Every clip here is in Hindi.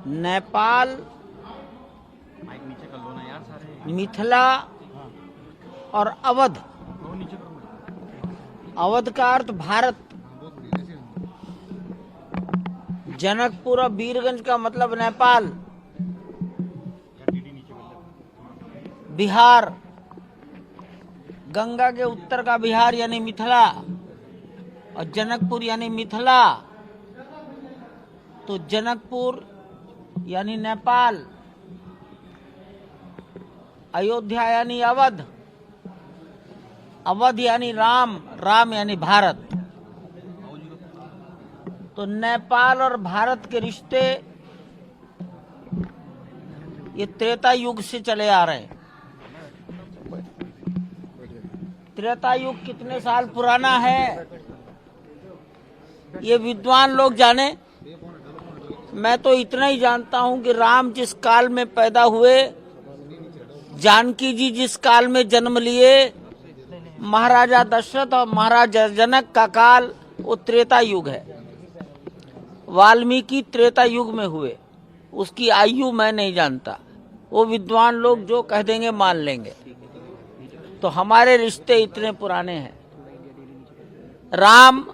नेपाल, मिथिला और अवध। अवध का अर्थ भारत, जनकपुर और वीरगंज का मतलब नेपाल, बिहार, गंगा के उत्तर का बिहार यानी मिथिला, और जनकपुर यानी मिथिला, तो जनकपुर यानी नेपाल, अयोध्या यानी अवध, अवध यानी राम, राम यानी भारत। तो नेपाल और भारत के रिश्ते ये त्रेता युग से चले आ रहे हैं। त्रेता युग कितने साल पुराना है ये विद्वान लोग जाने। मैं तो इतना ही जानता हूं कि राम जिस काल में पैदा हुए, जानकी जी जिस काल में जन्म लिए, महाराजा दशरथ और महाराजा जनक का काल वो त्रेता युग है। वाल्मीकि त्रेता युग में हुए, उसकी आयु मैं नहीं जानता, वो विद्वान लोग जो कह देंगे मान लेंगे। तो हमारे रिश्ते इतने पुराने हैं। राम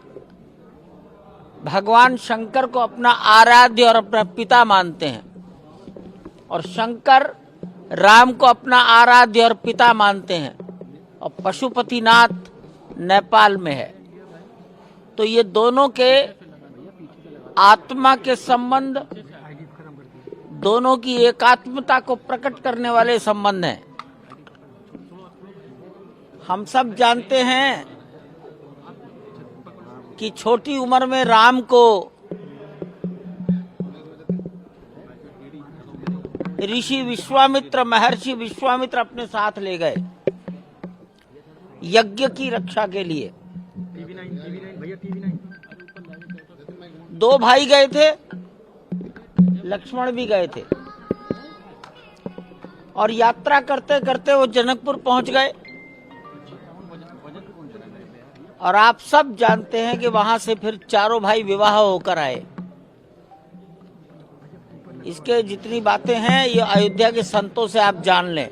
भगवान शंकर को अपना आराध्य और अपना पिता मानते हैं, और शंकर राम को अपना आराध्य और पिता मानते हैं, और पशुपतिनाथ नेपाल में है। तो ये दोनों के आत्मा के संबंध, दोनों की एकात्मता को प्रकट करने वाले संबंध हैं। हम सब जानते हैं कि छोटी उम्र में राम को ऋषि विश्वामित्र, महर्षि विश्वामित्र अपने साथ ले गए यज्ञ की रक्षा के लिए। दो भाई गए थे, लक्ष्मण भी गए थे, और यात्रा करते करते वो जनकपुर पहुंच गए। और आप सब जानते हैं कि वहां से फिर चारों भाई विवाह होकर आए। इसके जितनी बातें हैं ये अयोध्या के संतों से आप जान लें।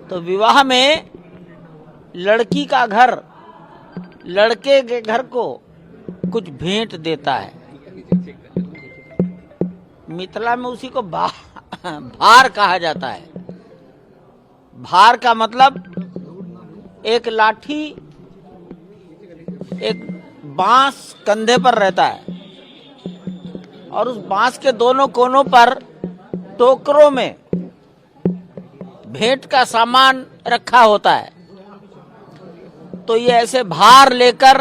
तो विवाह में लड़की का घर लड़के के घर को कुछ भेंट देता है। मिथिला में उसी को भार कहा जाता है। भार का मतलब एक लाठी, एक बांस कंधे पर रहता है, और उस बांस के दोनों कोनों पर टोकरों में भेंट का सामान रखा होता है। तो ये ऐसे भार लेकर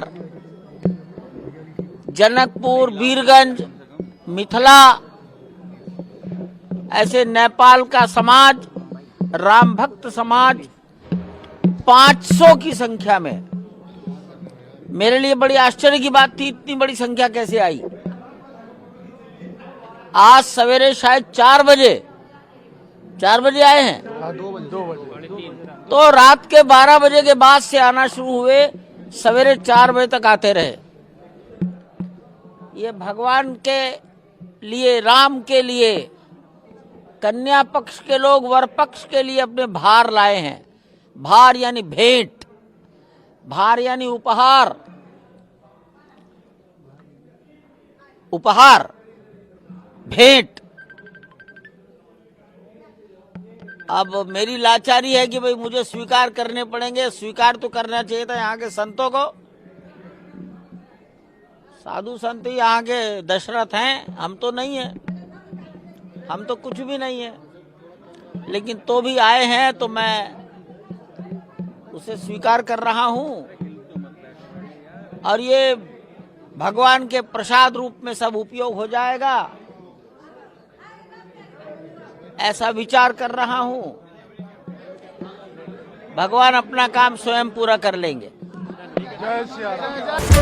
जनकपुर, वीरगंज, मिथिला, ऐसे नेपाल का समाज, राम भक्त समाज 500 की संख्या में। मेरे लिए बड़ी आश्चर्य की बात थी, इतनी बड़ी संख्या कैसे आई। आज सवेरे शायद 4 बजे आए हैं, 2 बजे। तो रात के 12 बजे के बाद से आना शुरू हुए, सवेरे 4 बजे तक आते रहे। ये भगवान के लिए, राम के लिए, कन्या पक्ष के लोग वर पक्ष के लिए अपने भार लाए हैं। भार यानी भेंट, भार यानी उपहार, उपहार, भेंट। अब मेरी लाचारी है कि भाई मुझे स्वीकार करने पड़ेंगे। स्वीकार तो करना चाहिए था यहाँ के संतों को। साधु संत यहाँ के दशरथ हैं, हम तो नहीं है, हम तो कुछ भी नहीं है। लेकिन तो भी आए हैं तो मैं उसे स्वीकार कर रहा हूं, और ये भगवान के प्रसाद रूप में सब उपयोग हो जाएगा, ऐसा विचार कर रहा हूं। भगवान अपना काम स्वयं पूरा कर लेंगे। जय श्री राम।